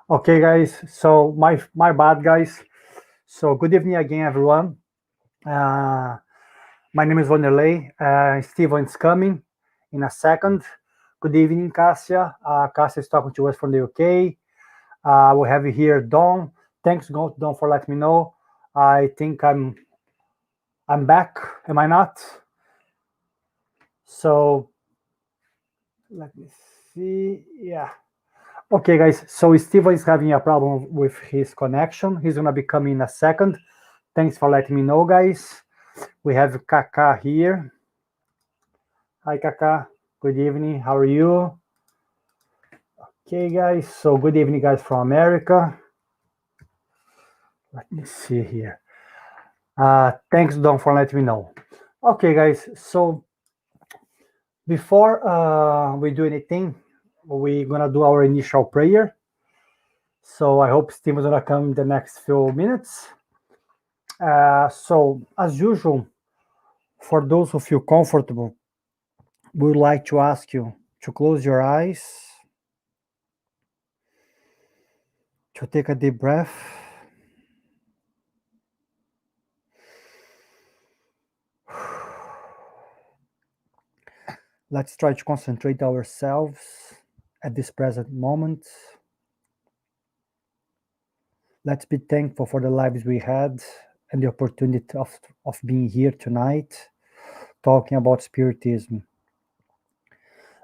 Okay, guys. So my bad, guys. So good evening again, everyone. Uh, my name is Vanderlei. Stevan is coming in a second. Good evening, Cassia. Cassia is talking to us from the UK. We have here Don. Thanks, Don, for letting me know. I think I'm back. Am I not? So let me see. Yeah. Okay, guys. So Steven is having a problem with his connection. He's gonna be coming in a second. Thanks for letting me know, guys. We have Kaka here. Hi, Kaka. Good evening. How are you? Okay, guys. So good evening, guys, from America. Let me see here. Thanks, Don, for letting me know. Okay, guys. So before we do anything, we're gonna do our initial prayer. So I hope Steven's gonna come in the next few minutes. So as usual, for those who feel comfortable, we would like to ask you to close your eyes, to take a deep breath. Let's try to concentrate ourselves at this present moment. Let's be thankful for the lives we had and the opportunity of being here tonight talking about Spiritism.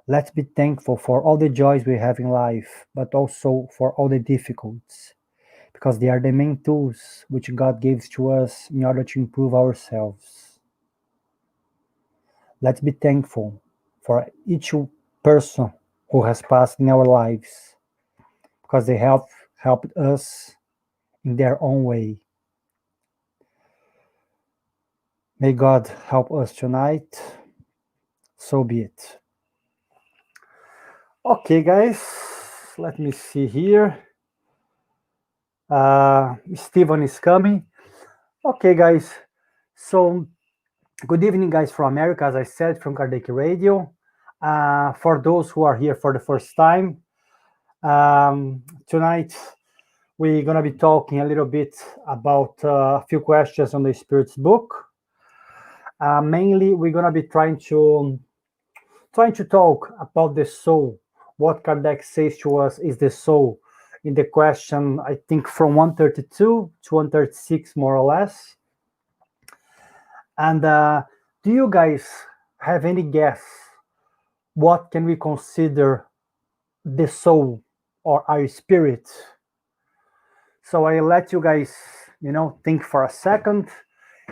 Let's be thankful for all the joys we have in life, but also for all the difficulties, because they are the main tools which God gives to us in order to improve ourselves. Let's be thankful for each person who has passed in our lives, because they have helped us in their own way. May God help us tonight. So be it. Okay, guys, let me see here. Stevan is coming. Okay, guys. So, good evening, guys, from America, as I said, from Kardec Radio. For those who are here for the first time, tonight we're going to be talking a little bit about a few questions on the Spirit's book. Mainly, we're going to be trying to talk about the soul. What Kardec says to us is the soul. In the question, I think from 132 to 136, more or less. And do you guys have any guess what can we consider the soul or our spirit? So I let you guys, think for a second.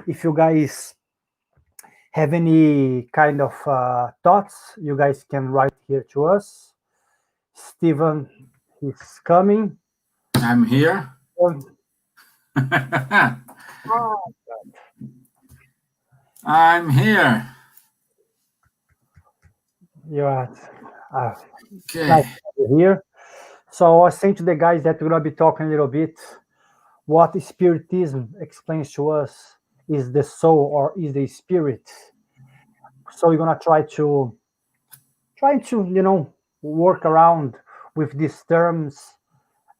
If you guys have any kind of thoughts, you guys can write here to us. Stevan is coming. I'm here. I'm here. Yeah, Okay. nice to have you here. So I was saying to the guys that we're gonna be talking a little bit what Spiritism explains to us is the soul or is the spirit. So we're gonna try to work around with these terms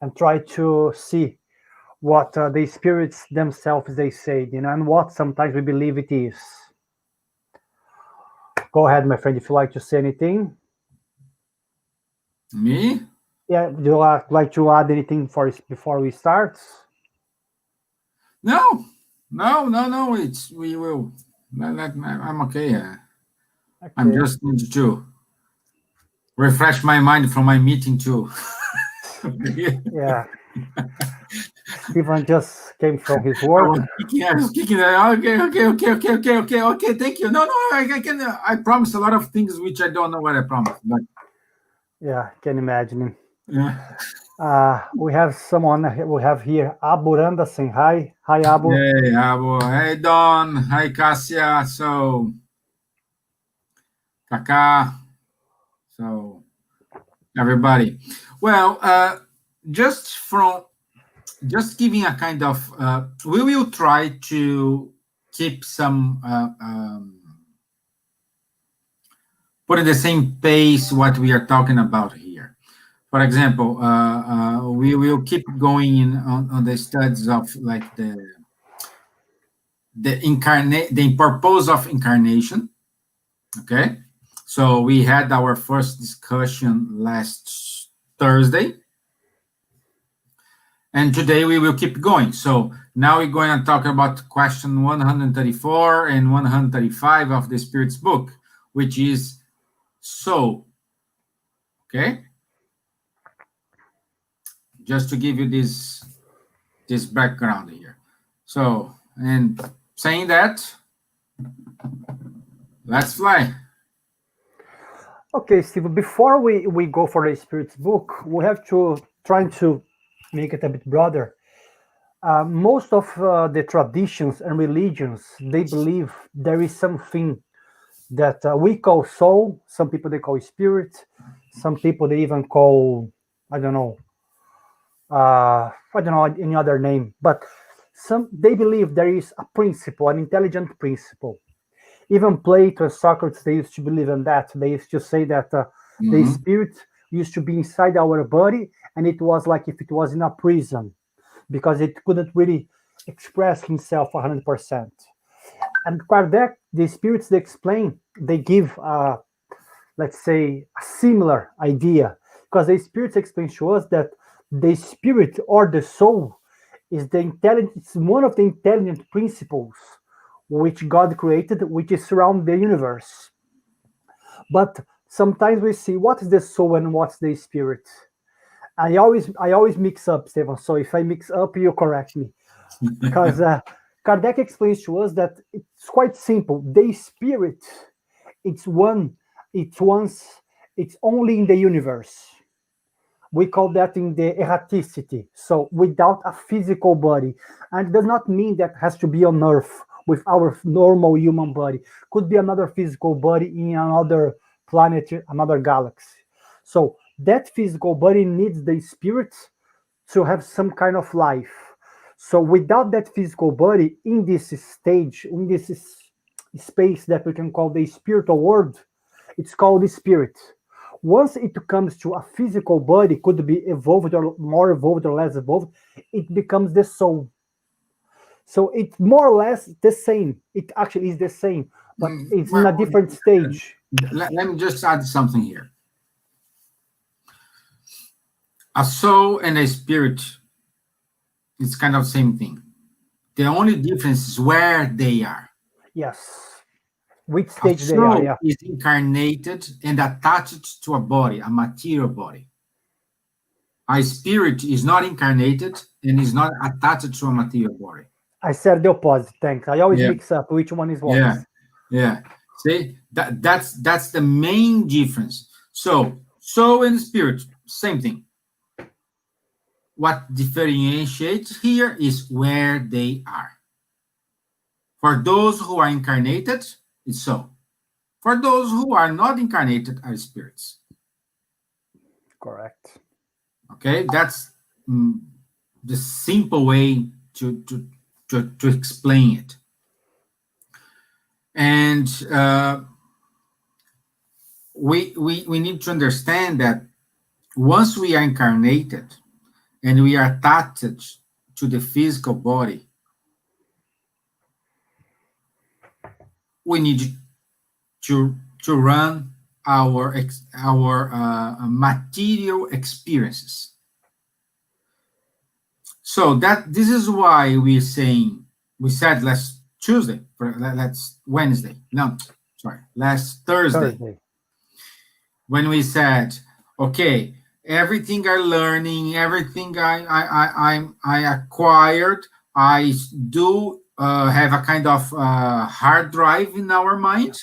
and try to see what the spirits themselves they say, and what sometimes we believe it is. Go ahead, my friend, if you like to say anything. Me? Yeah, do you like to add anything before we start? No. It's we will. I'm okay. I'm Okay. just need to refresh my mind from my meeting too. Yeah. Steven just came from his I work. was kicking. Okay. Thank you. No. I can. I promised a lot of things which I don't know what I promised. But Yeah, can imagine. yeah. We have someone. We have here Aburanda saying hi. Hi, Abu. Hey, Abo. Hey, Don. Hi, Cassia. So, Kaka. So, everybody. Well, just giving a kind of, we will try to keep some, put in the same pace what we are talking about here. For example, we will keep going on the studies of like the purpose of incarnation. Okay, so we had our first discussion last Thursday, and today we will keep going. So now we're going to talk about question 134 and 135 of the Spirit's book, which is so. Okay, just to give you this background here. So, and saying that, let's fly. Okay, Steve, before we go for the Spirit's book, we have to try to make it a bit broader. Most of the traditions and religions, they believe there is something that we call soul. Some people, they call spirit. Some people, they even call, I don't know, any other name. But they believe there is a principle, an intelligent principle. Even Plato and Socrates, they used to believe in that. They used to say that the spirit used to be inside our body, and it was like if it was in a prison, because it couldn't really express himself 100%. And Kardec, the spirits they explain, they give, let's say, a similar idea, because the spirits explain to us that the spirit or the soul is it's one of the intelligent principles which God created, which is surround the universe. But sometimes we see what is the soul and what's the spirit. I always mix up, Stevan. So if I mix up, you correct me, because Kardec explains to us that it's quite simple. The spirit, it's one, it's only in the universe. We call that in the erraticity. So without a physical body, and it does not mean that has to be on Earth with our normal human body. Could be another physical body in another planet, another galaxy. So that physical body needs the spirit to have some kind of life. So without that physical body in this stage, in this space that we can call the spiritual world, it's called the spirit. Once it comes to a physical body, could be evolved or more evolved or less evolved, it becomes the soul. So it's more or less the same. It actually is the same, but it's in a different stage. Let me just add something here. A soul and a spirit, it's kind of the same thing. The only difference is where they are. Yes. Which stage they are, yeah. Is incarnated and attached to a body, a material body. A spirit is not incarnated and is not attached to a material body. I said the opposite. Thanks. I always mix up which one is what. Yeah. See, that's the main difference. So soul and spirit, same thing. What differentiates here is where they are. For those who are incarnated, it's so. For those who are not incarnated, are spirits. Correct. Okay, that's the simple way to explain it. And we need to understand that once we are incarnated and we are attached to the physical body, we need to run our material experiences. So this is why we said last Tuesday, last Wednesday, last Thursday, when we said, okay, everything I'm learning, everything I acquired, I do have a kind of hard drive in our mind,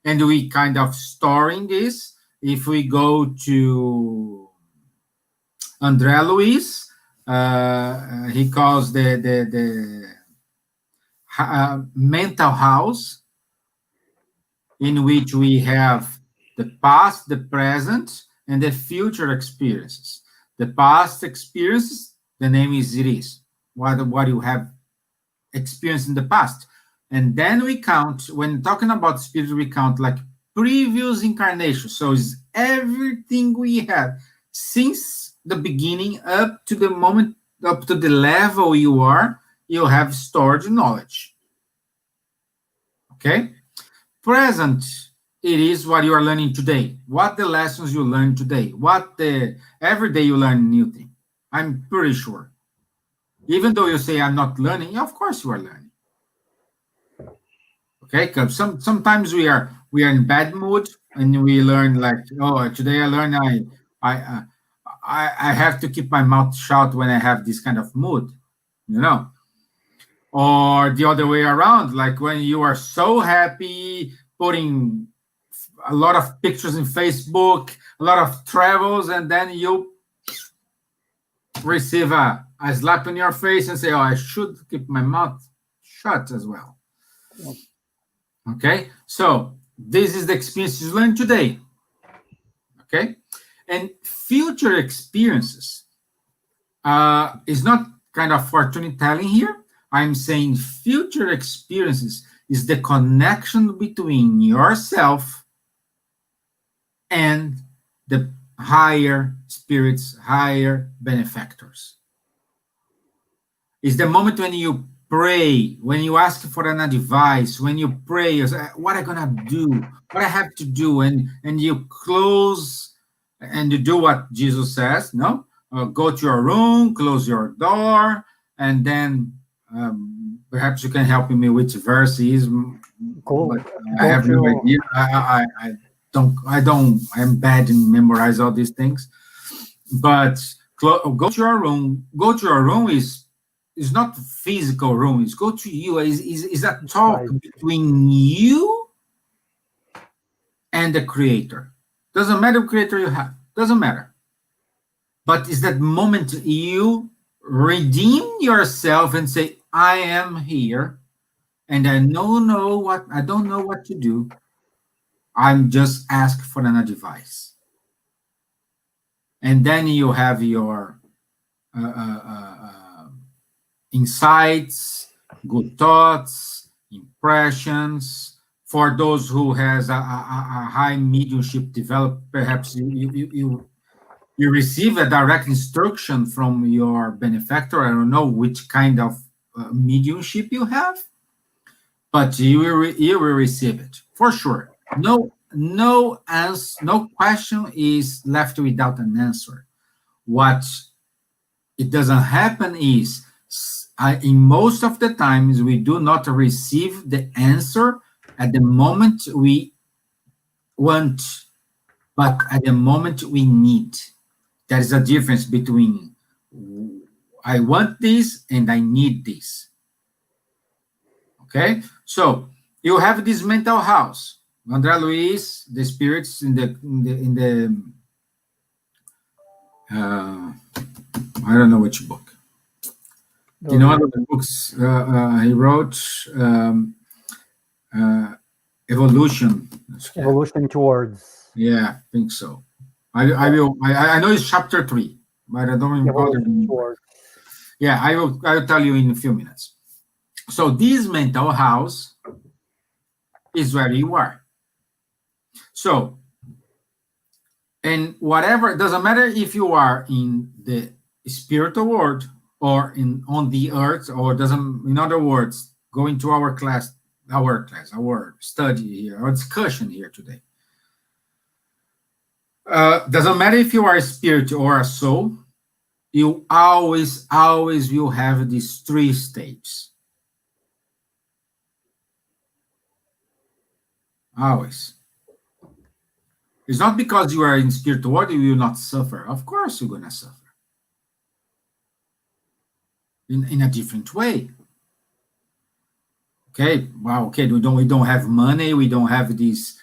and we kind of storing this. If we go to André Luiz, he calls the mental house, in which we have the past, the present, and the future experiences. The past experiences, the name is Iris, what you have experienced in the past. And then we count, when talking about spirit, we count like previous incarnations. So it's everything we had since the beginning up to the moment, up to the level you are, you have stored knowledge. Okay? Present, it is what you are learning today. What the lessons you learn today. Every day you learn a new thing. I'm pretty sure. Even though you say I'm not learning, of course you are learning. Okay, because sometimes we are in bad mood and we learn like, oh, today I learned I have to keep my mouth shut when I have this kind of mood, you know. Or the other way around, like when you are so happy, putting a lot of pictures in Facebook, a lot of travels, and then you receive a slap in your face and say, oh, I should keep my mouth shut as well. Okay, so this is the experience you learned today. Okay, and future experiences is not kind of fortune telling here. I'm saying future experiences is the connection between yourself and the higher spirits, higher benefactors. It's the moment when you pray, when you ask for an advice, when you pray, you say, what am I gonna do, what I have to do, and you close and you do what Jesus says, no? Go to your room, close your door, and then perhaps you can help me with verses. I have no idea. I'm bad in memorize all these things. But go to your room. Go to your room is not physical room. It's go to you. Is a talk between you and the Creator. Doesn't matter what Creator you have. Doesn't matter. But it's that moment you redeem yourself and say, I am here, and I don't know what to do. I'm just asked for an advice. And then you have your insights, good thoughts, impressions. For those who has a high mediumship developed, perhaps you receive a direct instruction from your benefactor. I don't know which kind of mediumship you have, but you will receive it for sure. No question is left without an answer. What it doesn't happen is, in most of the times, we do not receive the answer at the moment we want, but at the moment we need. There is a difference between I want this and I need this. Okay, so you have this mental house. André Luiz, the spirits in the I don't know which book. You know, one of the books he wrote, Evolution. Evolution towards. Yeah, I think so. I know it's chapter 3, but I don't remember. Yeah, I will tell you in a few minutes. So this mental house is where you are. So, and whatever, doesn't matter if you are in the spiritual world or on the earth, or doesn't, in other words, going to our study here, our discussion here today. Doesn't matter if you are a spirit or a soul, you always will have these 3 stages. Always. It's not because you are in spiritual world you will not suffer. Of course you're going to suffer. In a different way. Okay, well, okay, we don't have money, we don't have this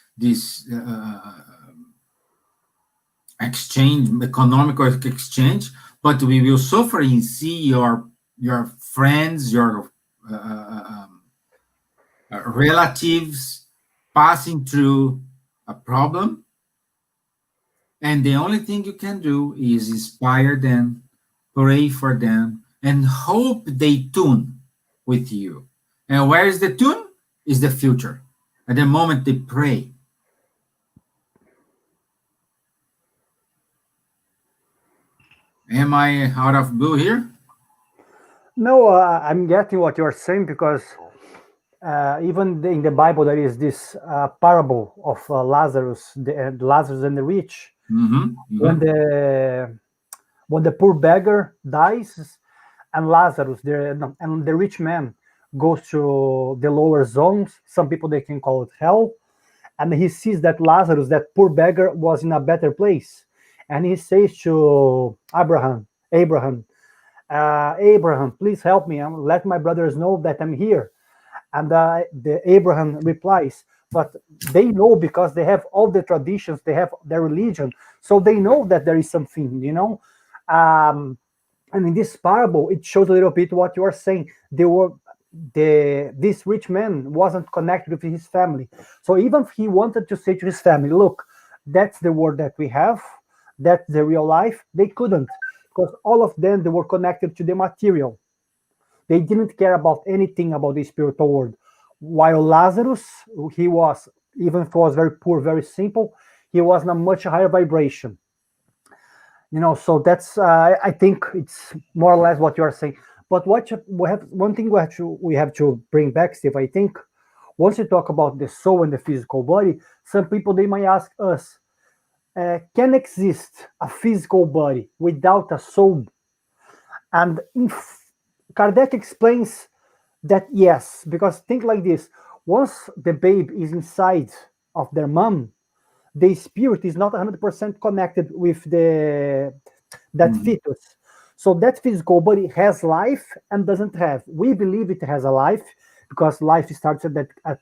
exchange, economical exchange, but we will suffer and see your friends, your relatives passing through a problem, and the only thing you can do is inspire them, pray for them, and hope they tune with you. And where is the tune? Is the future. At the moment they pray. Am I out of blue here? No, I'm getting what you're saying because even in the Bible there is this parable of Lazarus, Lazarus and the rich. Mm-hmm. When Mm-hmm. the poor beggar dies, and Lazarus, no, and the rich man goes to the lower zones. Some people they can call it hell, and he sees that Lazarus, that poor beggar, was in a better place, and he says to Abraham, please help me. Let my brothers know that I'm here. And the Abraham replies, but they know because they have all the traditions, they have their religion, so they know that there is something. Um, and in this parable, it shows a little bit what you are saying. They were this rich man wasn't connected with his family, so even if he wanted to say to his family, "Look, that's the world that we have, that's the real life," they couldn't because all of them they were connected to the material. They didn't care about anything about the spiritual world. While Lazarus, he was, even if he was very poor, very simple, he was in a much higher vibration. So that's I think it's more or less what you are saying. But we have one thing we have to bring back, Steve. I think once you talk about the soul and the physical body, some people they might ask us, can exist a physical body without a soul? And if Kardec explains that yes, because think like this: once the babe is inside of their mom, the spirit is not 100% connected with the that Mm-hmm. fetus. So that physical body has life and doesn't have. We believe it has a life because life starts at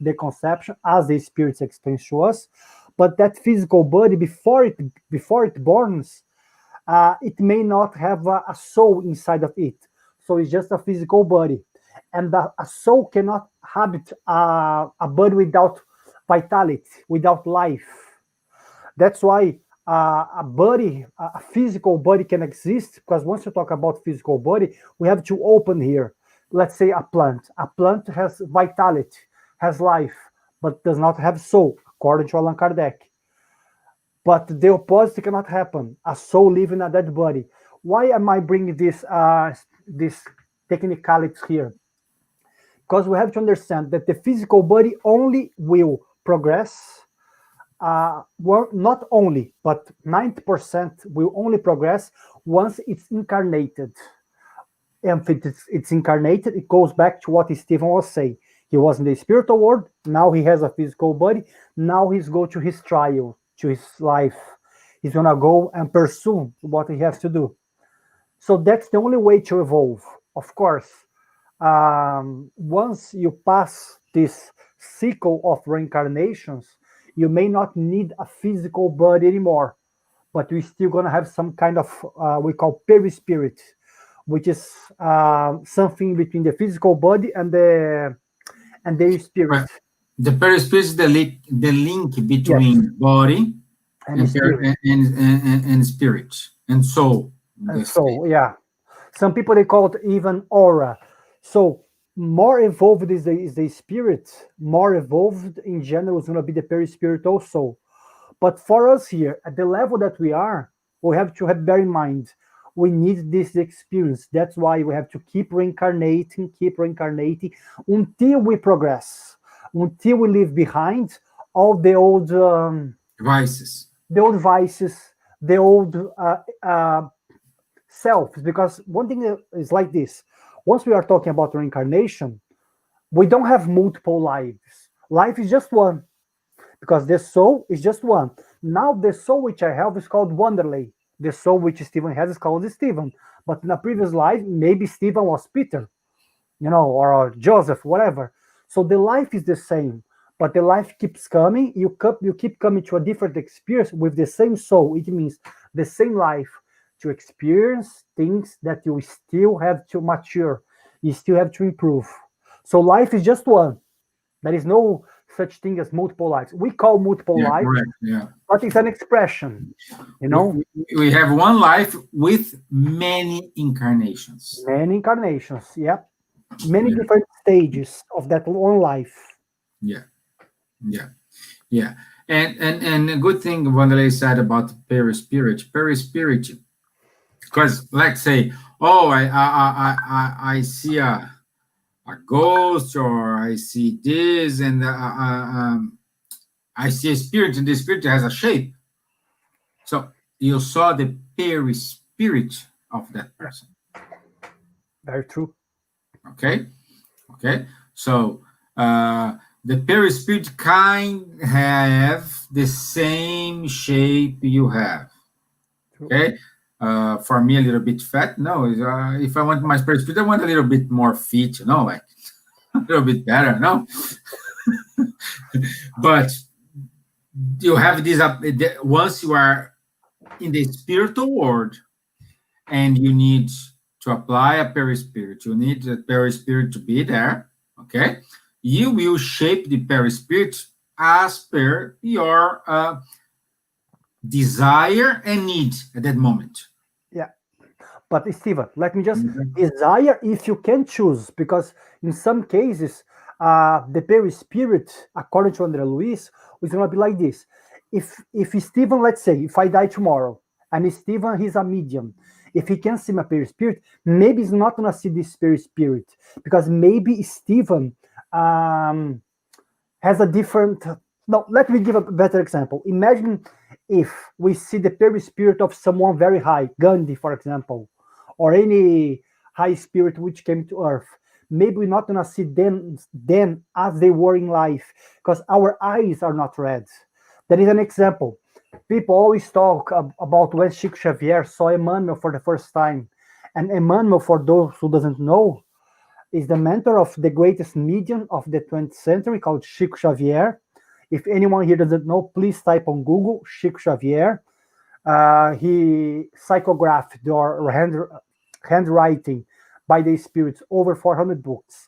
the conception, as the spirits explains to us. But that physical body, before it borns, it may not have a soul inside of it. So it's just a physical body. And a soul cannot habit a body without vitality, without life. That's why a physical body can exist, because once you talk about physical body, we have to open here. Let's say a plant. A plant has vitality, has life, but does not have soul, according to Allan Kardec. But the opposite cannot happen. A soul living in a dead body. Why am I bringing this technicalities here? Because we have to understand that the physical body only will progress. Well, not only, but 90% will only progress once it's incarnated. And if it's incarnated, it goes back to what Stevan was saying. He was in the spiritual world, now he has a physical body, now he's going to his trial, to his life. He's gonna go and pursue what he has to do. So that's the only way to evolve. Of course, once you pass this cycle of reincarnations, you may not need a physical body anymore, but you're still gonna have some kind of we call perispirit, which is something between the physical body and the spirit. Right. The perispirit is the link Yes, between body and the and, per, spirit. and spirit and soul in And this case. so, yeah, some people they call it even aura. So more evolved is the spirit, more evolved in general is going to be the perispirit also. But for us here, at the level that we are, we have to have bear in mind we need this experience. That's why we have to keep reincarnating until we progress, until we leave behind all Vices. the old vices, the old self. Because one thing is like this: once we are talking about reincarnation, we don't have multiple lives. Life is just one, because the soul is just one. Now the soul which I have is called Wanderley. The soul which Stevan has is called Stevan. But in a previous life, maybe Stevan was Peter, or Joseph, whatever. So the life is the same, but the life keeps coming. You keep coming to a different experience with the same soul. It means the same life to experience things that you still have to mature. You still have to improve. So life is just one. There is no such thing as multiple lives. We call multiple Yeah, lives, correct. Yeah. but it's an expression, you We, know, we have one life with many incarnations. many incarnations. Yeah, many Yeah, different stages of that one life. yeah, yeah, yeah. And a good thing Wanderlei said about perispirit. Perispirit Because, let's say, oh, I see a ghost, or I see this, and I see a spirit, and the spirit has a shape. So you saw the perispirit of that person. Very true. Okay, okay. So the perispirit kind have the same shape you have. True. Okay. For me, a little bit fat. No, if I want my perispirit, I want a little bit more fit. Like a little bit better. No, but you have this once you are in the spiritual world, and you need to apply a perispirit, you need the perispirit to be there. Okay, you will shape the perispirit as per your desire and need at that moment. Yeah. But Steven, let me just Mhm. desire if you can choose, because in some cases, the perispirit, according to Andre Luis, is going to be like this. If Steven, let's say, if I die tomorrow, and Steven, he's a medium, if he can see my perispirit, maybe he's not going to see this perispirit, because maybe Steven um, has a different. No, let me give a better example. Imagine if we see the perispirit of someone very high, Gandhi, for example, or any high spirit which came to earth. Maybe we're not gonna see them as they were in life, because our eyes are not red. That is an example. People always talk about when Chico Xavier saw Emmanuel for the first time. And Emmanuel, for those who doesn't know, is the mentor of the greatest medium of the 20th century called Chico Xavier. If anyone here doesn't know, please type on Google Chico Xavier. He psychographed or handwriting by the spirits over 400 books.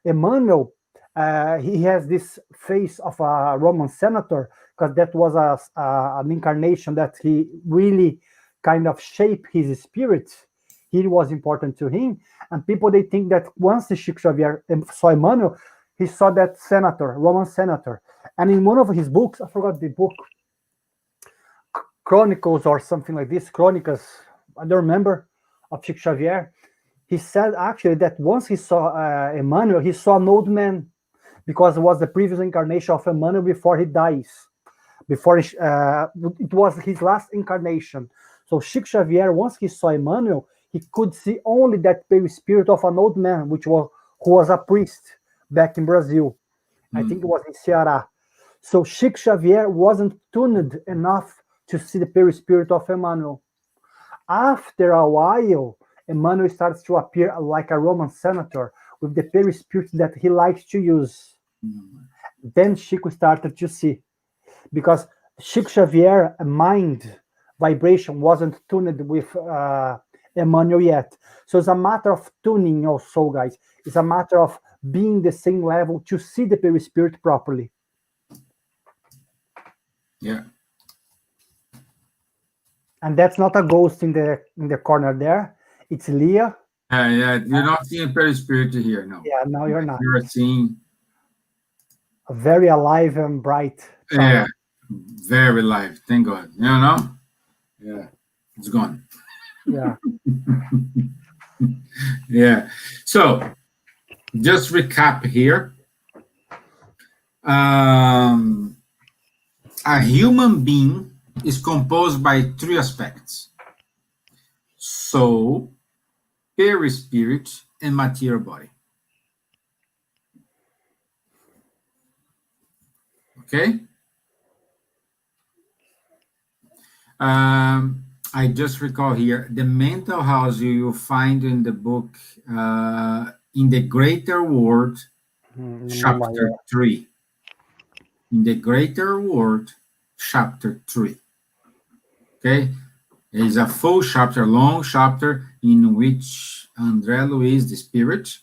Emmanuel, he has this face of a Roman senator because that was an incarnation that he really kind of shaped his spirit. He was important to him, and people they think that once the Chico Xavier saw Emmanuel, he saw that senator, Roman senator, and in one of his books, I forgot the book, Chronicles or something like this, Chronicles, I don't remember, of Chico Xavier. He said actually that once he saw Emmanuel, he saw an old man because it was the previous incarnation of Emmanuel before he dies. Before it was his last incarnation. So Chico Xavier, once he saw Emmanuel, he could see only that spirit of an old man, who was a priest back in Brazil. I think it was in Ceará. So Chico Xavier wasn't tuned enough to see the perispirit of Emmanuel. After a while, Emmanuel starts to appear like a Roman senator with the perispirit that he likes to use. Then Chico started to see, because Chico Xavier mind vibration wasn't tuned with Emmanuel yet. So it's a matter of tuning also, guys. It's a matter of being the same level to see the perispirit properly. Yeah. And that's not a ghost in the corner there. It's Leah. Yeah, you're not seeing perispirit here, no. Yeah, no, you're not. You're seeing, A very alive and bright yeah, child. very live. Thank God. Yeah, it's gone. Yeah. Yeah. So just recap here. A human being is composed by three aspects: soul, perispirit, and material body. Okay? I just recall here the mental house you will find in the book In the Greater World, chapter 3. In the Greater World, chapter 3. Okay? It is a full chapter, long chapter, in which André Luiz, the spirit,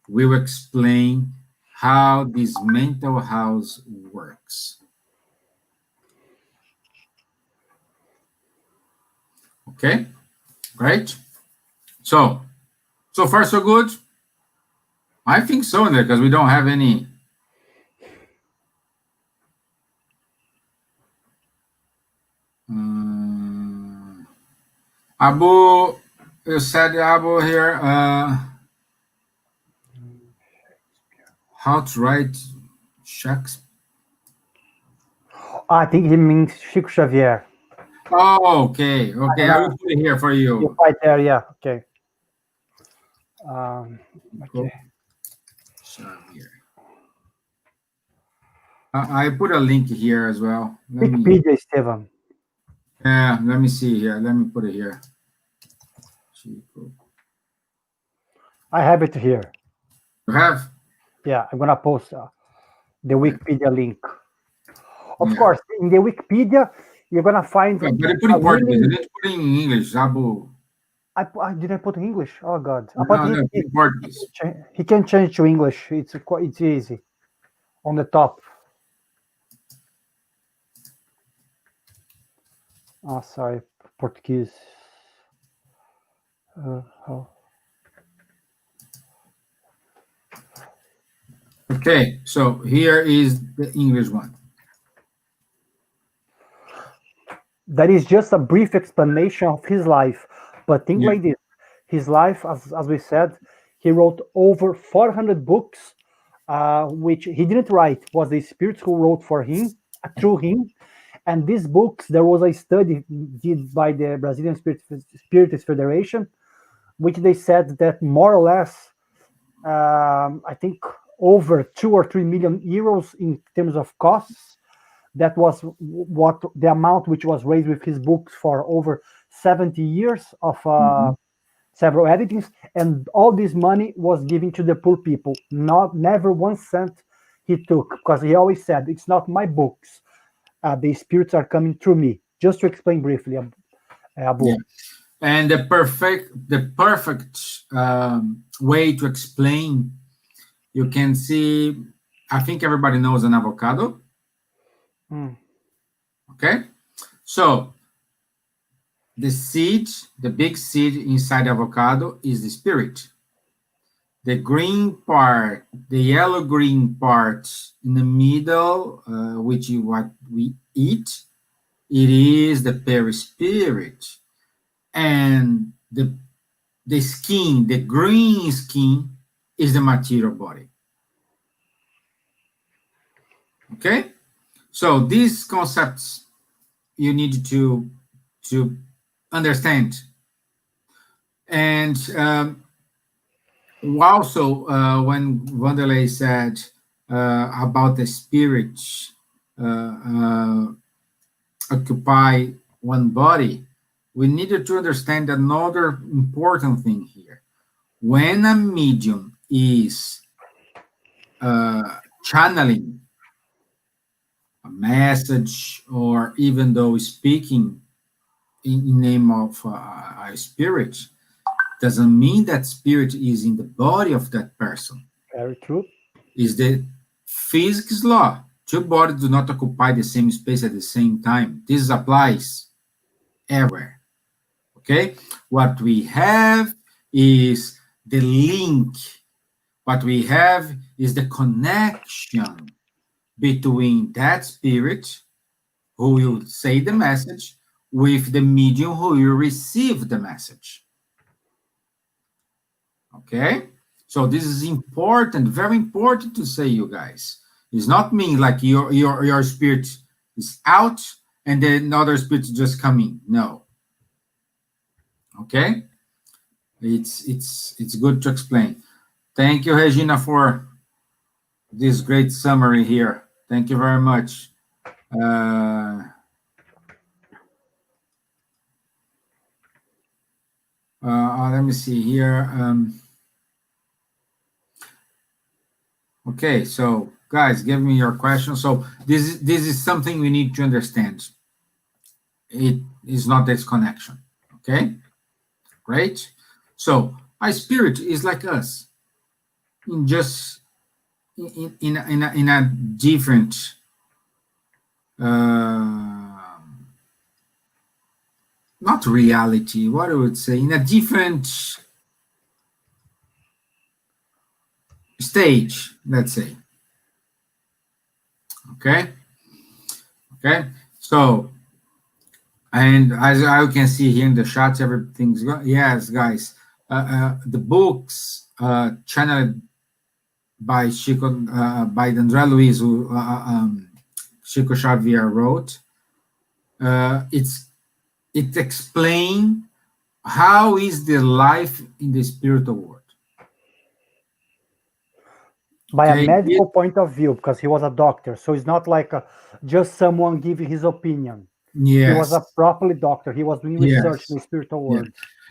will explain how this mental house works. Okay? Great. So far so good. I think so, because we don't have any. Abu, you said Abu here. How to write Shakespeare? I think he means Chico Xavier. Oh, okay, okay. I will put it here for You're you. right there, yeah. Okay. Okay. Xavier. I put a link here as well. Wikipedia, Stevan. Let me see here. Let me put it here. Chico. I have it here. You have? Yeah, I'm gonna post the Wikipedia link. Of Yeah. course, in the Wikipedia, you're gonna find But I put a in Portuguese. I really. didn't put it in English. Abu. I didn't put English. Oh God! But No, no, put in Portuguese. he can change to English. It's easy on the top. Oh, sorry, Portuguese. Oh. Okay, so here is the English one. That is just a brief explanation of his life. But think Yeah. like this: his life, as we said, he wrote over 400 books, which he didn't write. Was the spirits who wrote for him, through him. And these books, there was a study did by the Brazilian Spiritist Federation, which they said that more or less, I think over 2 or 3 million euros in terms of costs. That was what the amount which was raised with his books for over 70 years of Mhm. several editings, and all this money was given to the poor people. Not never 1 cent he took, because he always said, "It's not my books. The spirits are coming through me." Just to explain briefly, Yeah. Abu. And the perfect way to explain, you can see, I think everybody knows an avocado. Mm. Okay. So the seed, the big seed inside the avocado is the spirit. The green part, the yellow-green part in the middle, which is what we eat, it is the perispirit. And the skin, the green skin, is the material body. Okay? So these concepts you need to understand. And also, when Wanderlei said about the spirit uh, uh, occupy one body, we needed to understand another important thing here. When a medium is channeling a message, or even though speaking in name of a spirit, doesn't mean that spirit is in the body of that person. Very true. Is the physics law. Two bodies do not occupy the same space at the same time. This applies everywhere. Okay? What we have is the link. What we have is the connection between that spirit who will say the message with the medium who will receive the message. Okay? So this is important, very important to say, you guys. It's not mean like your spirit is out and then another spirit just coming. No. Okay? It's good to explain. Thank you, Regina, for this great summary here. Thank you very much. Let me see here. Okay, so guys, give me your question. So this is something we need to understand. It is not disconnection. Okay, great. So our spirit is like us, in just in a different not reality. What I would say, in a different stage, let's say. Okay. Okay. So And as I can see here in the shots, everything's yes, guys. The books channeled by Chico, by André Luiz, who Chico Xavier wrote. It's it explain how is the life in the spiritual world. By a Okay. medical point of view, because he was a doctor. So it's not like just someone giving his opinion. He was Yes. a properly doctor. He was doing research in Yes. the spiritual Yeah. world.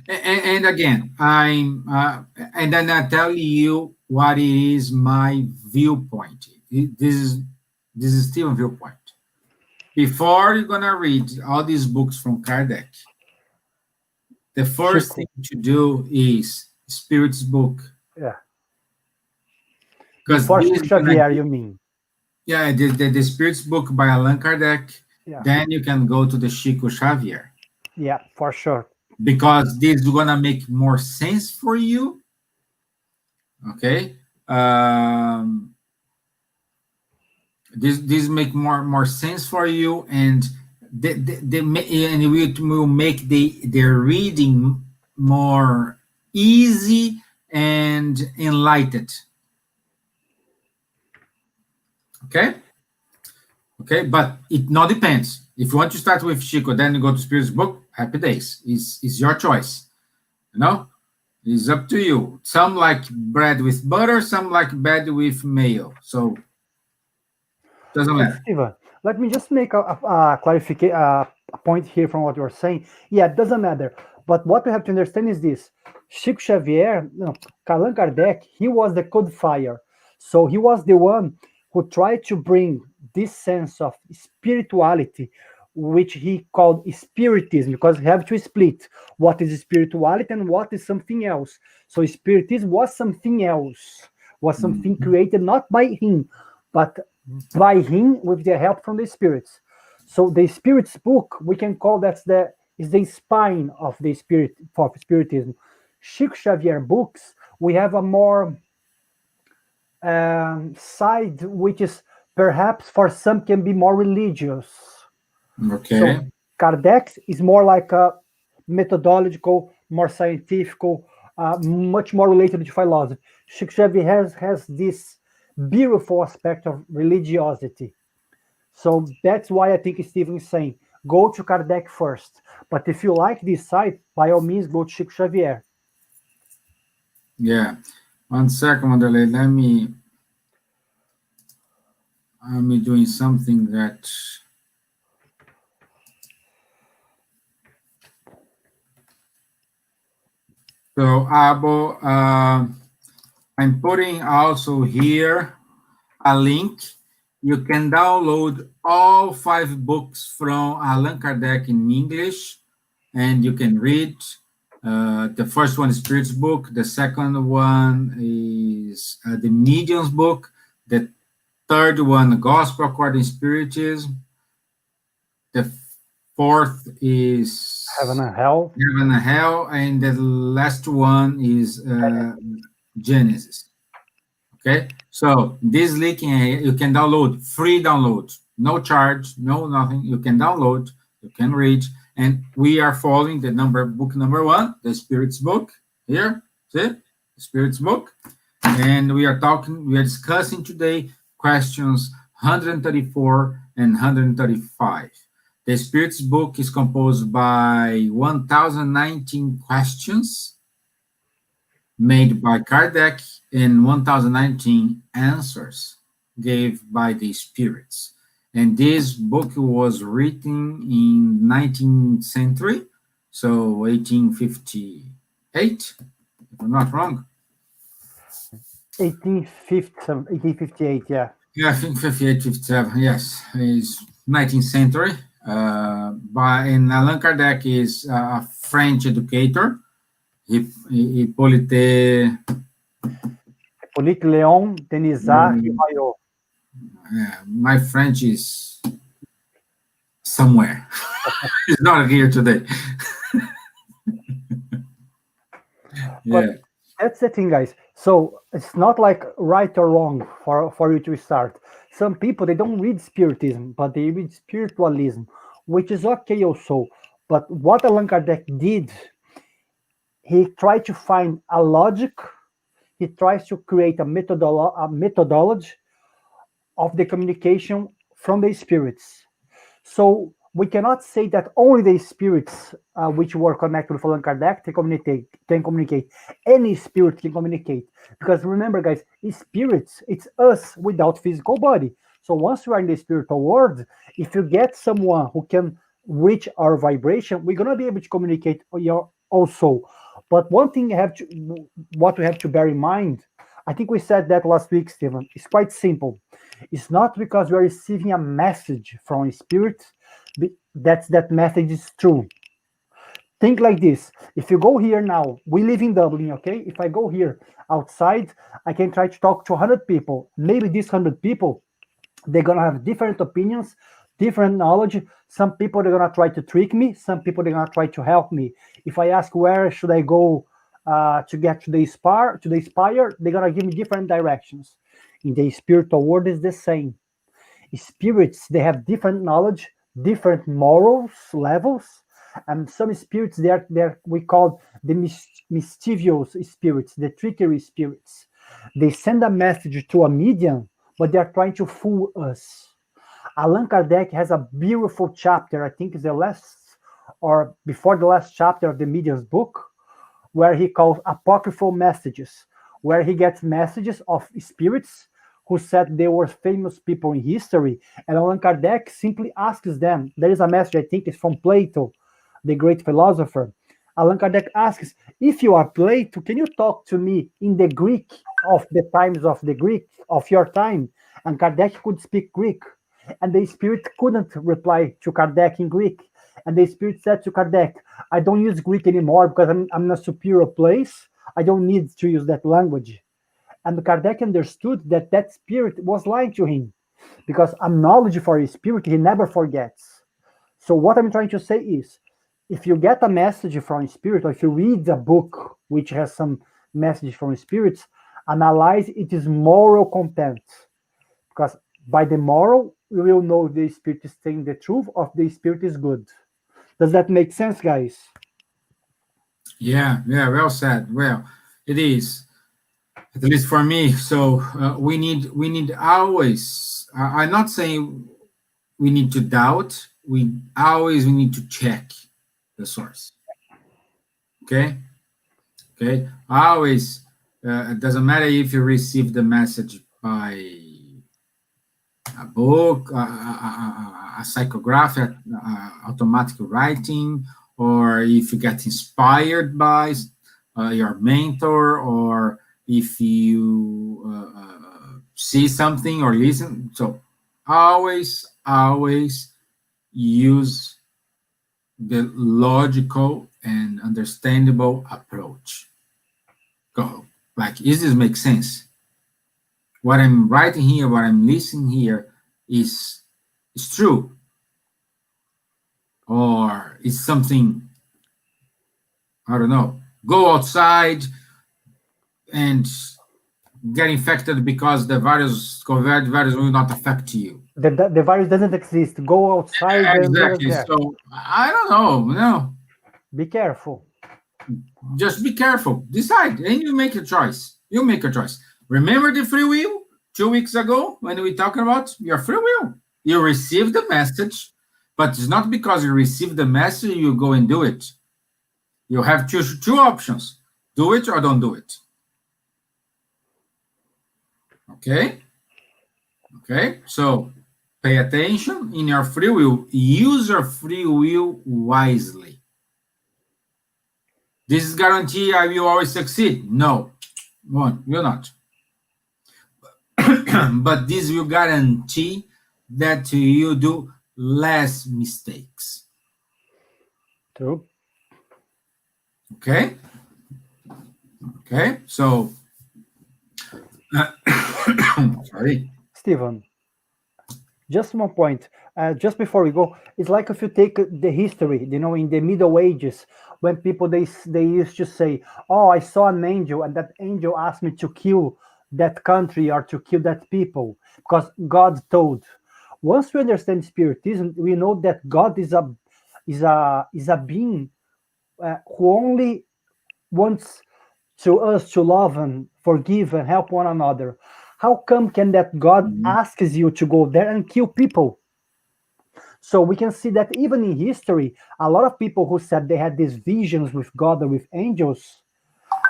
And again, and then I tell you what is my viewpoint. This is still a viewpoint. Before you're gonna read all these books from Kardec, the first thing Chico, to do is Spirit's book, yeah. because Before this Chico is gonna Xavier, give, you mean? yeah, the Spirit's book by Allan Kardec. Yeah, Then you can go to the Chico Xavier, yeah, for sure. because this is gonna make more sense for you. Okay. This make more sense for you, and and it will make the reading more easy and enlightened. Okay. Okay, but it not depends. If you want to start with Chico, then you go to Spirit's book. Happy days. Is your choice. You know, it's up to you. Some like bread with butter, some like bread with mayo. So doesn't But matter. Steven, let me just make a clarification, a point here from what you're saying. Yeah, it doesn't matter. But what we have to understand is this: Chico Xavier, no, Allan Kardec, he was the codifier. So he was the one who tried to bring this sense of spirituality, which he called spiritism, because we have to split what is spirituality and what is something else. So spiritism was something else, was something Mhm. created not by him, but by him with the help from the spirits. So the spirits book we can call that's the is the spine of the spirit for spiritism. Chico Xavier books we have a more side which is perhaps for some can be more religious. So Okay. Kardec is more like a methodological, more scientific, much more related to philosophy. Chico Xavier has this beautiful aspect of religiosity. So that's why I think Steven is saying go to Kardec first. But if you like this site, by all means go to Chico Xavier. Yeah. 1 second, Wanderlei. I'm doing something that. So, Abo, I'm putting also here a link. You can download all 5 books from Allan Kardec in English, and you can read. The first one is Spirit's book. The second one is the Medium's book. The third one, Gospel According Spiritism. The fourth Heaven is and Hell. Heaven and Hell, and the last one is Genesis. Okay, so this link you can download, free download, no charge, no nothing. You can download, you can read, and we are following the book number 1, the Spirit's book. Here, see, the Spirit's book, and we are discussing today questions 134 and 135. The Spirit's book is composed by 1019 questions made by Kardec and 1019 answers gave by the spirits. And this book was written in 19th century, so 1858, if I'm not wrong. 1858, yeah. Yeah, I think 58, 57, yes, is 19th century. And Allan Kardec is a French educator. Hippolyte. Hippolyte Léon Denisard Rivaillot. My French is somewhere. It's not here today. But Yeah. that's the thing, guys. So it's not like right or wrong for you to start. Some people they don't read spiritism, but they read spiritualism, which is okay also. But what Allan Kardec did, he tried to find a logic, he tries to create a methodology of the communication from the spirits. So we cannot say that only the spirits which were connected with Allan Kardec can communicate. Any spirit can communicate. Because remember, guys, spirits, it's us without physical body. So once we are in the spiritual world, if you get someone who can reach our vibration, we're gonna be able to communicate also. But one thing what we have to bear in mind, I think we said that last week, Stevan. It's quite simple. It's not because we are receiving a message from a spirit that message is true. Think like this. If you go here now, we live in Dublin, okay? If I go here outside, I can try to talk to 100 people. Maybe these 100 people, they're going to have different opinions, different knowledge. Some people, they're going to try to trick me. Some people, they're going to try to help me. If I ask where should I go to get to the spire, they're going to give me different directions. In the spiritual world, is the same. Spirits, they have different knowledge, different morals levels, and some spirits they're we call the mischievous spirits, the trickery spirits. They send a message to a medium, but they're trying to fool us. Allan Kardec has a beautiful chapter, I think it's the last or before the last chapter of the medium's book, where he calls apocryphal messages, where he gets messages of spirits who said they were famous people in history, and Allan Kardec simply asks them. There is a message, I think it's from Plato, the great philosopher. Allan Kardec asks, if you are Plato, can you talk to me in the Greek of the times of the Greek of your time? And Kardec could speak Greek, and the spirit couldn't reply to Kardec in Greek. And the spirit said to Kardec, I don't use Greek anymore because I'm in a superior place. I don't need to use that language. And Kardec understood that that spirit was lying to him, because a knowledge for a spirit, he never forgets. So what I'm trying to say is, if you get a message from a spirit, or if you read a book which has some message from spirits, analyze its moral content. Because by the moral, we will know if the spirit is saying the truth or if the spirit is good. Does that make sense, guys? Yeah, well said. Well, it is, at least for me. So we need always. I'm not saying we need to doubt. We need to check the source. Okay. Always. It doesn't matter if you receive the message by a book, a psychographic, automatic writing, or if you get inspired by your mentor, or if you see something or listen. So always use the logical and understandable approach. Go. Like, does this make sense? What I'm writing here, what I'm listening here is true, or it's something, I don't know, go outside and get infected because the COVID virus will not affect you. The virus doesn't exist. Go outside. Exactly. So I don't know. No. Be careful. Just be careful. Decide, and you make a choice. You make a choice. Remember the free will 2 weeks ago when we talked about your free will. You receive the message, but it's not because you receive the message you go and do it. You have two options: do it or don't do it. Okay. So pay attention in your free will. Use your free will wisely. This is guarantee I will always succeed. No, one will not. But this will guarantee that you do less mistakes. True. Okay. So, sorry, Stevan. Just one point. Just before we go, it's like if you take the history, in the Middle Ages, when people they used to say, "Oh, I saw an angel, and that angel asked me to kill that country or to kill that people because God told." Once we understand Spiritism, we know that God is is a being who only wants to us to love and forgive and help one another. How come can that God asks you to go there and kill people? So we can see that even in history, a lot of people who said they had these visions with God or with angels,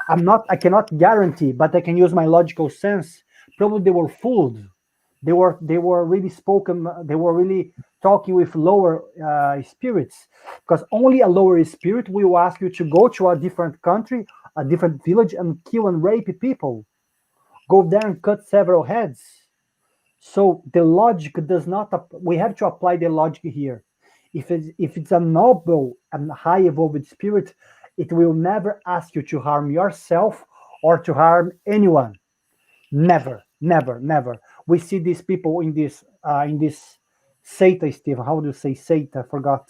I cannot guarantee, but I can use my logical sense. Probably they were fooled. They were really spoken. They were really talking with lower spirits, because only a lower spirit will ask you to go to a different country, a different village, and kill and rape people. Go there and cut several heads. So the logic does not. We have to apply the logic here. If it's a noble and high evolved spirit, it will never ask you to harm yourself or to harm anyone. Never, never, never. We see these people in this Sata, Steve. How do you say Sata? I forgot.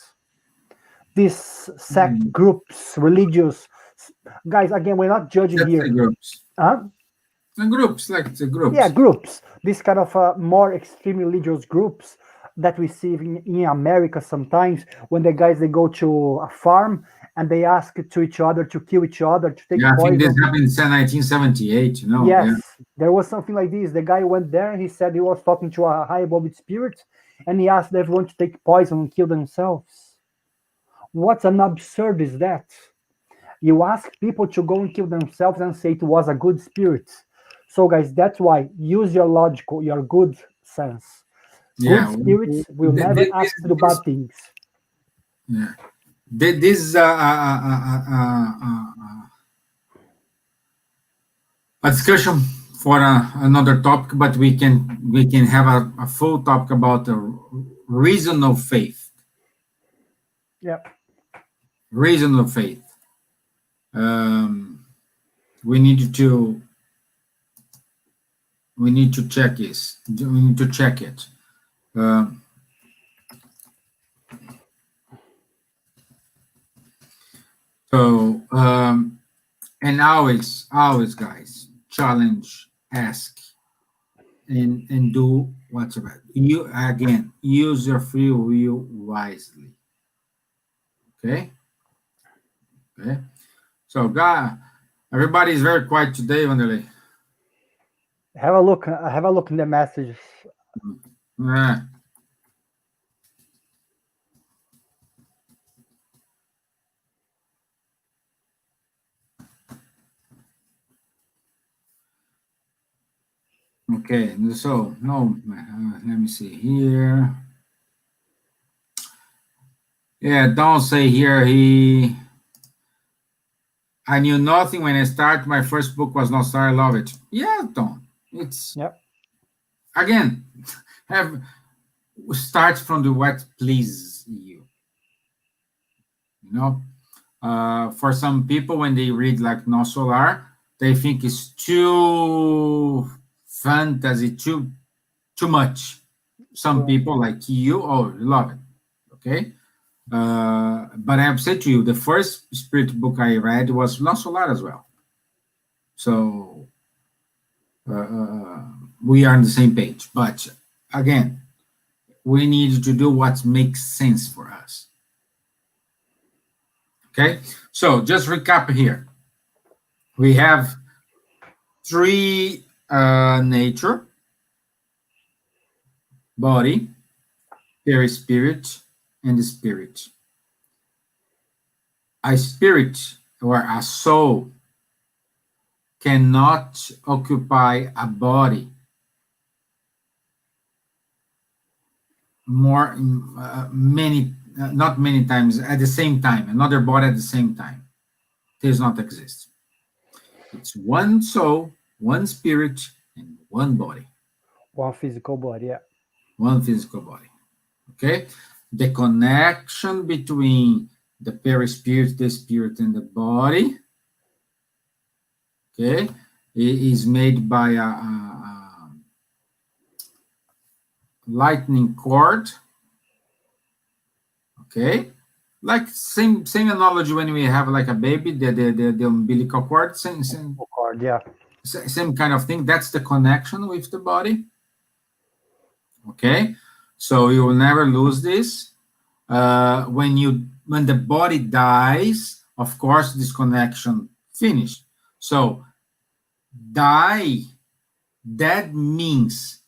These sect groups, religious guys. Again, we're not judging That's the here. groups. Huh? The groups, like the groups. Yeah, groups. This kind of more extreme religious groups that we see in America sometimes, when the guys they go to a farm and they ask to each other to kill each other, to take Yeah, I think this poison. happened in 1978, Yes, yeah. there was something like this. The guy went there and he said he was talking to a high evolved spirit, and he asked everyone to take poison and kill themselves. What an absurd is that? You ask people to go and kill themselves and say it was a good spirit. So, guys, that's why use your logical, your good sense. Good Yeah. spirits will never ask to do bad things. Yeah. This a discussion for another topic, but we can have a full talk about the reason of faith. Yeah. Reason of faith. Um, we need to check this. We need to check it. So and always, guys, challenge, ask, and do whatever. You again use your free will wisely. Okay. Okay. So, God, everybody is very quiet today, Wanderlei. Have a look. Have a look in the messages. Yeah. Okay. So, no, let me see here. Yeah, don't say here I knew nothing when I started. My first book was not started. I love it. Yeah, don't. It's Yep. again have start from the what please you. For some people, when they read like No Solar, they think it's too fantasy, too much. Some people like you, love it. Okay. But I have said to you, the first spirit book I read was No Solar as well. So we are on the same page. But again, we need to do what makes sense for us. Okay, so just recap here. We have three nature, body, perispirit, and the spirit. A spirit or a soul cannot occupy a body not many times at the same time, another body at the same time. It does not exist. It's one soul, one spirit, and one body. One physical body. Yeah. One physical body. Okay? The connection between the perispirit, the spirit, and the body, okay, is made by a lightning cord. Okay, like same analogy when we have like a baby, the umbilical cord, same Cord. Yeah. same kind of thing. That's the connection with the body. Okay, so you will never lose this. When you when the body dies, of course, this connection finished. So die, that means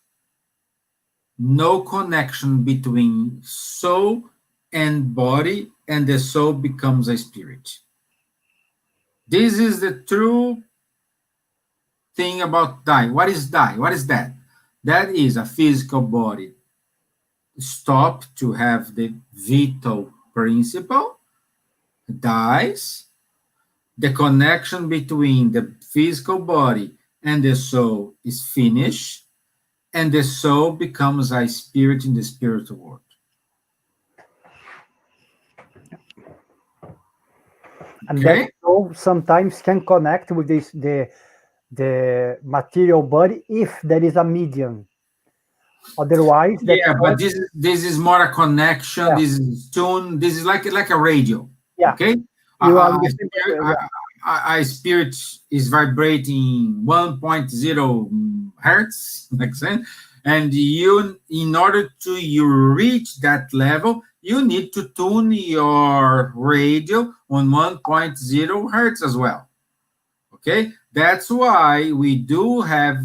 no connection between soul and body, and the soul becomes a spirit. This is the true thing about die. What is die? What is that? That is a physical body stop to have the vital principle, dies, the connection between the physical body and the soul is finished, and the soul becomes a spirit in the spiritual world. And Okay? that soul sometimes can connect with the material body if there is a medium. Otherwise, that Yeah, soul, but this is more a connection. yeah, This is tune. This is like a radio. yeah, Okay, you are a listening spirit, to, yeah, a spirit is vibrating 1.0 hertz, like that, and you, in order to you reach that level, you need to tune your radio on 1.0 hertz as well. Okay, that's why we do have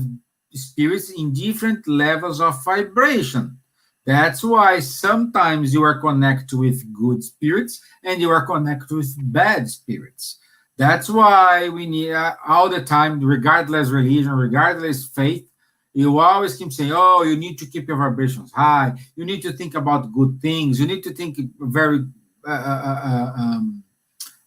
spirits in different levels of vibration. That's why sometimes you are connected with good spirits and you are connected with bad spirits. That's why we need all the time, regardless religion, regardless faith, you always keep saying, oh, you need to keep your vibrations high. You need to think about good things. You need to think very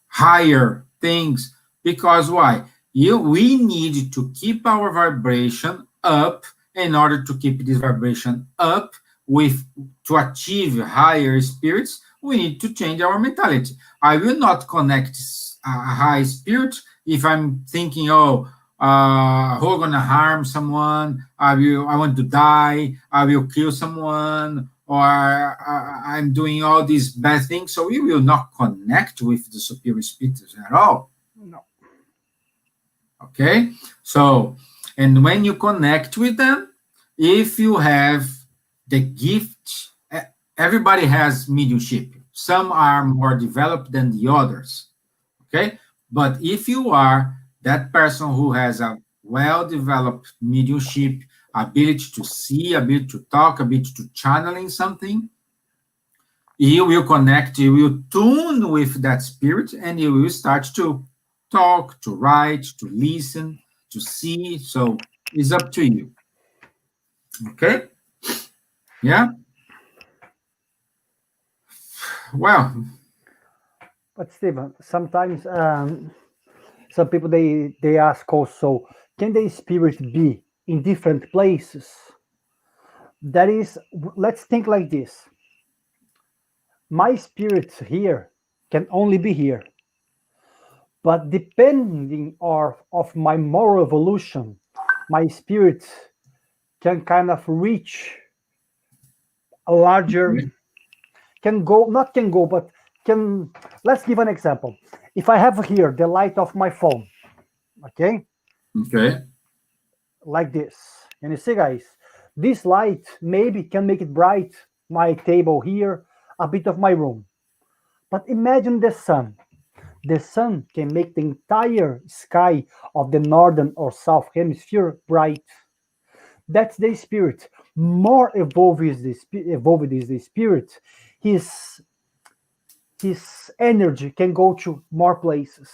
higher things. Because why? We need to keep our vibration up in order to keep this vibration up with to achieve higher spirits. We need to change our mentality. I will not connect a high spirit if I'm thinking, oh, who are gonna harm someone? I want to die. I will kill someone, or I'm doing all these bad things. So we will not connect with the superior spirits at all. no, Okay, so, and when you connect with them, if you have the gift, everybody has mediumship. Some are more developed than the others. Okay, but if you are that person who has a well developed mediumship, ability to see, ability to talk, ability to channeling something, you will connect, you will tune with that spirit, and you will start to talk, to write, to listen, to see. So it's up to you. Okay? Yeah? Well, but Steven, sometimes some people they ask also, can the spirit be in different places? That is, let's think like this: my spirit here can only be here, but depending of my moral evolution, my spirit can kind of reach a larger, can go, not can go, but can. Let's give an example. If I have here the light of my phone, okay, okay. like this, and you see, guys, this light maybe can make it bright my table here, a bit of my room. But imagine the sun. The sun can make the entire sky of the northern or south hemisphere bright. That's the spirit. More evolved is the spirit. His his energy can go to more places.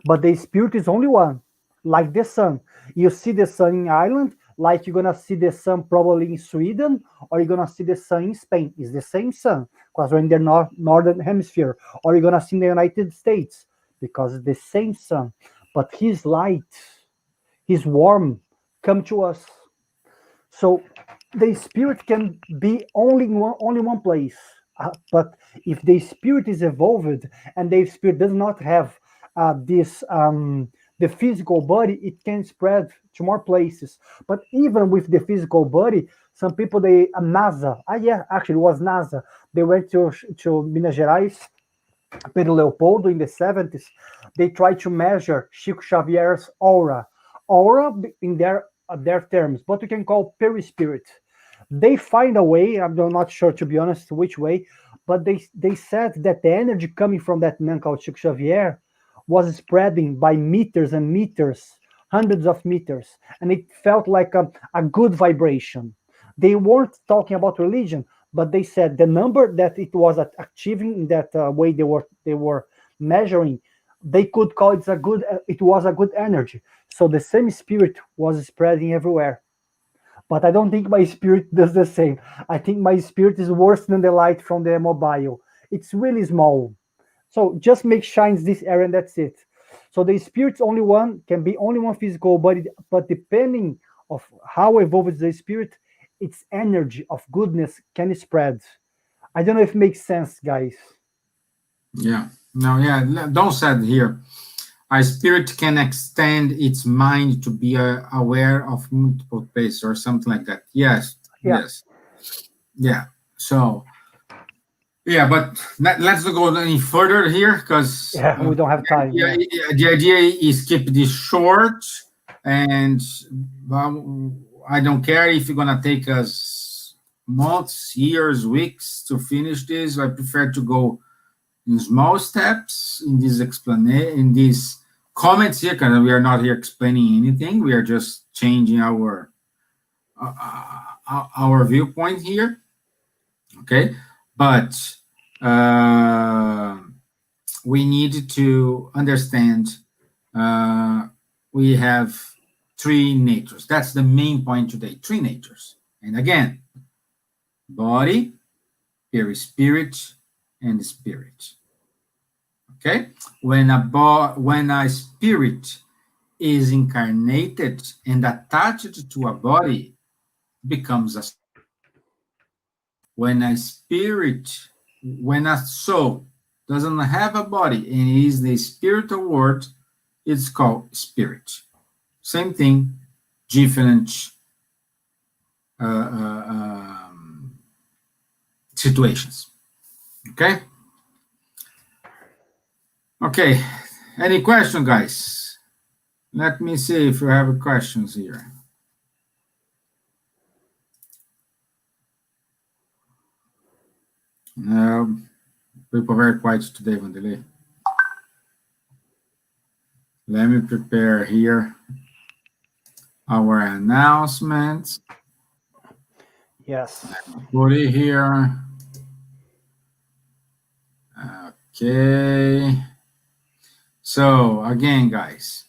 But the spirit is only one, like the sun. You see the sun in Ireland, like you're gonna see the sun probably in Sweden, or you're gonna see the sun in Spain. It's the same sun because we're in the northern hemisphere, or you're gonna see in the United States because it's the same sun. But his light, his warmth, come to us. So the spirit can be only one place. But if the spirit is evolved and the spirit does not have this the physical body, it can spread to more places. But even with the physical body, some people they NASA, yeah, actually it was NASA. They went to Minas Gerais, Pedro Leopoldo in the 70s. They tried to measure Chico Xavier's aura in their terms, but we can call perispirit. They find a way, I'm not sure to be honest which way, but they said that the energy coming from that man called Chico Xavier was spreading by meters and meters, hundreds of meters, and it felt like a good vibration. They weren't talking about religion, but they said the number that it was achieving in that way they were measuring, they could call it a good. It was a good energy. So the same spirit was spreading everywhere. But I don't think my spirit does the same. I think my spirit is worse than the light from the mobile. It's really small. So just make shines this area and that's it. So the spirit's only one can be only one physical body, but depending of how evolved the spirit, its energy of goodness can spread. I don't know if it makes sense, guys. Yeah. No, yeah. Don't said here. A spirit can extend its mind to be aware of multiple places or something like that. Yes. Yeah. Yes. Yeah. So, yeah, but let's not go any further here because Yeah, we don't have time. Yeah. the idea is keep this short, and I don't care if you're gonna take us months, years, weeks to finish this. I prefer to go in small steps in this in these comments here, because we are not here explaining anything. We are just changing our viewpoint here. Okay, but we need to understand we have three natures. That's the main point today. Three natures, and again, body, perispirit, and spirit. Okay, when a spirit is incarnated and attached to a body, becomes a when a spirit, when a soul doesn't have a body and is the spiritual world, it's called spirit. Same thing, different situations. Okay. Okay. Any question, guys? Let me see if you have questions here. No, people are very quiet today, Vanderlei. Let me prepare here our announcements. Yes. Put it here. Okay. So again, guys,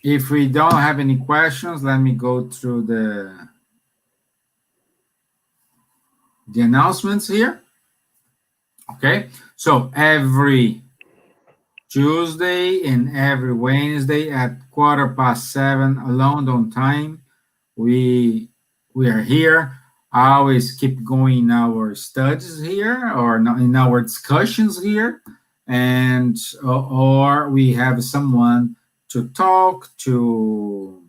if we don't have any questions, let me go through the announcements here. Okay. So every Tuesday and every Wednesday at 7:15 London time, we are here. I always keep going in our studies here or in our discussions here, and or we have someone to talk to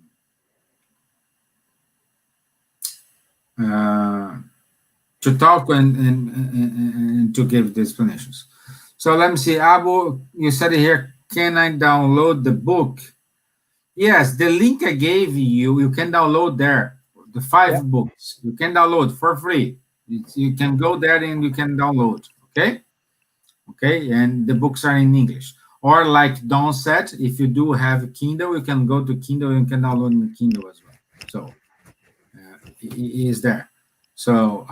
and to give the explanations. So let me see, Abu, you said here, can I download the book? Yes, the link I gave you, you can download there. The 5 books, you can download for free. You can go there and you can download, okay? Okay, and the books are in English. Or like Don said, if you do have a Kindle, you can go to Kindle and you can download in the Kindle as well. So it is there. So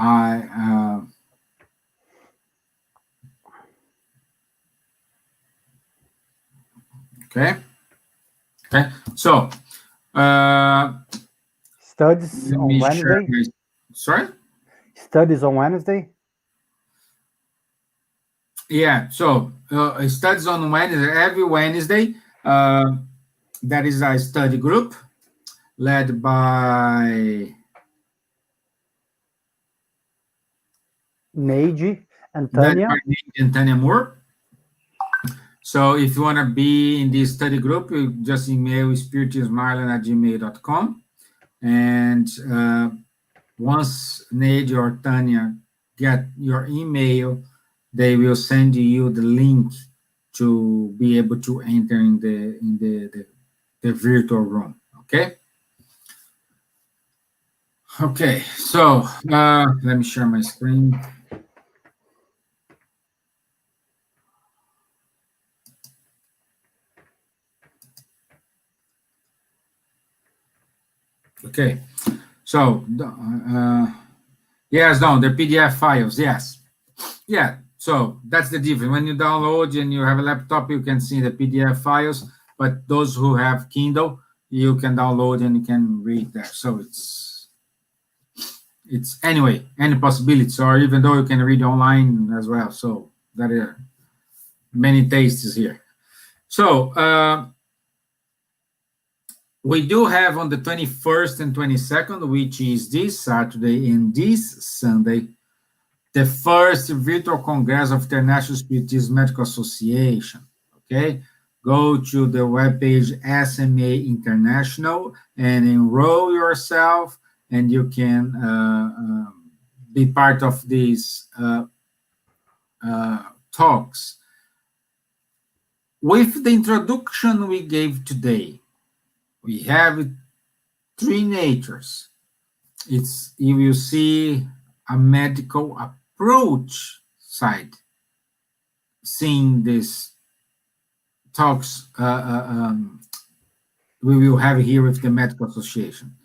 okay. So Studies on Wednesday. Sorry. Studies on Wednesday. Yeah. So studies on Wednesday. Every Wednesday, that is a study group led by Neji and Tanya. And Tanya Moore. So if you want to be in this study group, you just email spiritismarlin@gmail.com. And once Neji or Tanya get your email, they will send you the link to be able to enter in the virtual room. Okay. Okay, so let me share my screen. Okay, so yes, no, they're PDF files. Yes, yeah. So that's the difference. When you download and you have a laptop, you can see the PDF files. But those who have Kindle, you can download and you can read there. So it's anyway any possibilities, or even though you can read online as well. So there are many tastes here. So we do have on the 21st and 22nd, which is this Saturday and this Sunday, the first virtual Congress of International Spiritism Medical Association. Okay, go to the webpage SMA International and enroll yourself, and you can be part of these talks. With the introduction we gave today, we have three natures. It's, you will see a medical approach side, seeing these talks we will have here with the Medical Association.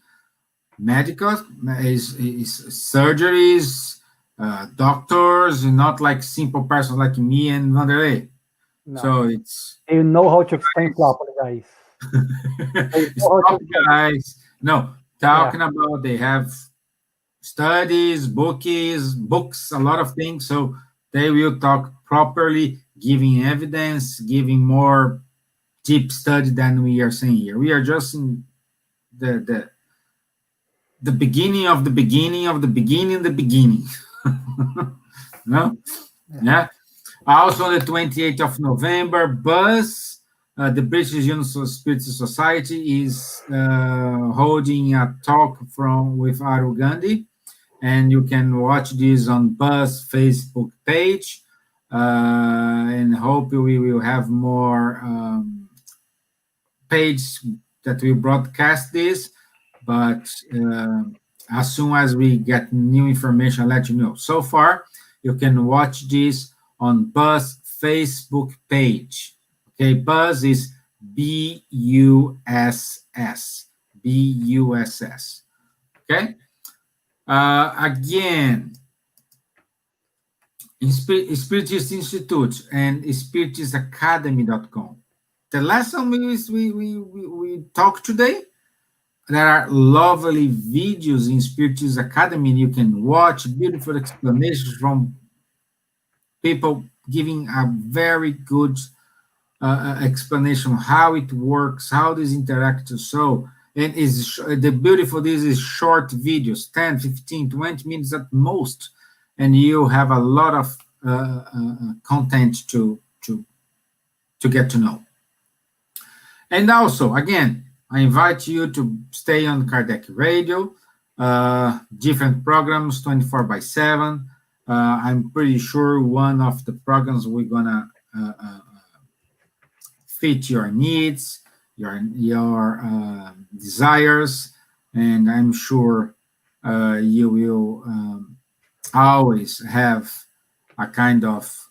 Medical is surgeries, doctors, and not like simple persons like me and Vanderlei. No. So it's You know how to explain properly, guys. stop, guys. No, talking about they have studies, books, a lot of things. So they will talk properly, giving evidence, giving more deep study than we are saying here. We are just in the beginning of the beginning of the beginning, the beginning. No? Yeah. Also on the 28th of November, BUS, the British Union of Spiritist Society, is holding a talk with Aru Gandhi, and you can watch this on BUS Facebook page, and hope we will have more page that will broadcast this, but as soon as we get new information, I'll let you know. So far, you can watch this on BUS Facebook page. Okay, BUS is BUSS. BUSS. Okay? Again, in Spiritist Institute and SpiritistAcademy.com. The lesson we talked today, there are lovely videos in Spiritist Academy. You can watch beautiful explanations from people giving a very good explanation of how it works, how this interacts. So, and is the beautiful, this is short videos, 10, 15, 20 minutes at most, and you have a lot of content to get to know. And also, again, I invite you to stay on Kardec Radio, different programs, 24/7. I'm pretty sure one of the programs we're gonna fit your needs, your desires, and I'm sure you will always have a kind of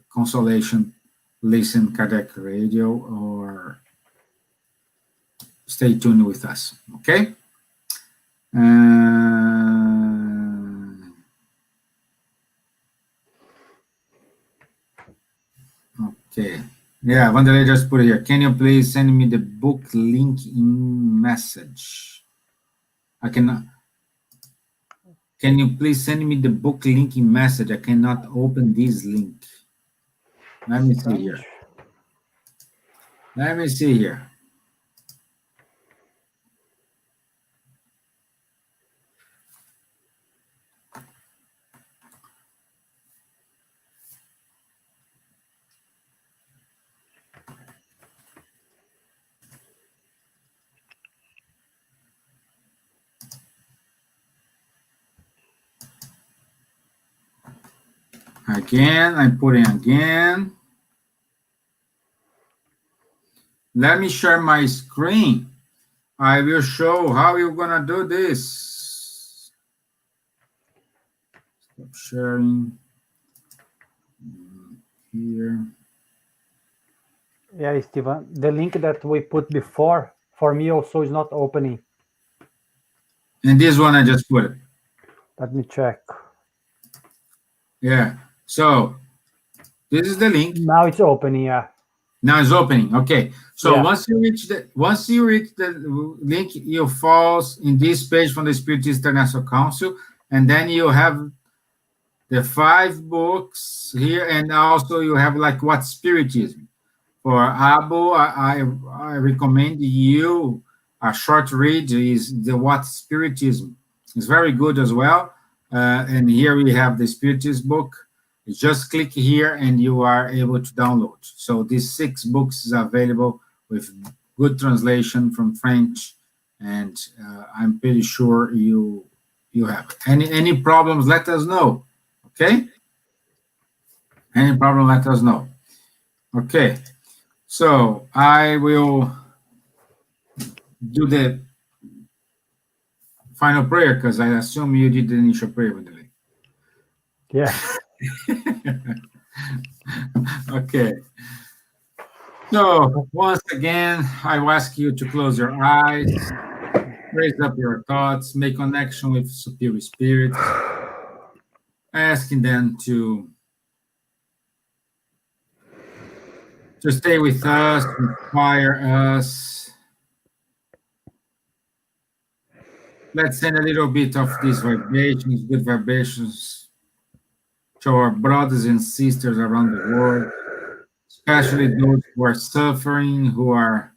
consolation. Listen Kardec Radio or stay tuned with us, okay? Okay. Yeah, Vanderlei just put it here. Can you please send me the book link in message? I cannot. Can you please send me the book link in message? I cannot open this link. Let me see here. Let me see here. Again, I put in again. Let me share my screen. I will show how you're gonna do this. Stop sharing. Here. Yeah, Stevan, the link that we put before for me also is not opening. And this one I just put it. Let me check. Yeah. So this is the link. Now it's opening. Yeah. Now it's opening. Okay. So Yeah. once you reach the link, you fall in this page from the Spiritist International Council, and then you have the 5 books here, and also you have like what Spiritism. For Abu, I recommend you a short read is the What Spiritism. It's very good as well. And here we have the Spiritist book. You just click here and you are able to download. So these 6 books is available with good translation from French, and I'm pretty sure you have. Any problems, let us know. Okay? Any problem, let us know. Okay. So I will do the final prayer because I assume you did the initial prayer with the link. Yeah. Okay. So once again, I will ask you to close your eyes, raise up your thoughts, make connection with superior spirits, asking them to stay with us, inspire us. Let's send a little bit of these vibrations, good vibrations, to our brothers and sisters around the world, especially those who are suffering, who are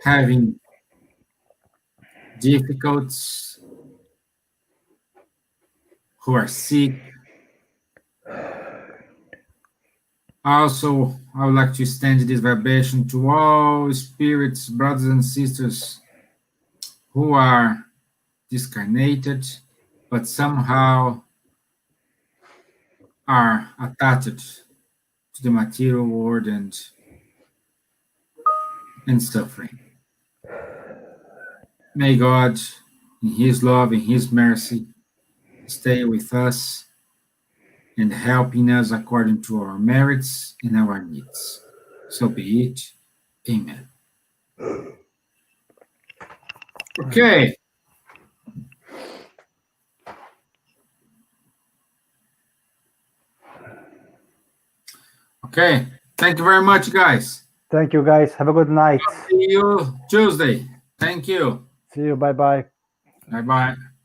having difficulties, who are sick. Also, I would like to extend this vibration to all spirits, brothers and sisters who are discarnated, but somehow are attached to the material world and suffering. May God, in His love, in His mercy, stay with us and helping us according to our merits and our needs. So be it. Amen. Okay. Okay. Thank you very much, guys. Thank you, guys. Have a good night. See you Tuesday. Thank you. See you. Bye-bye. Bye-bye.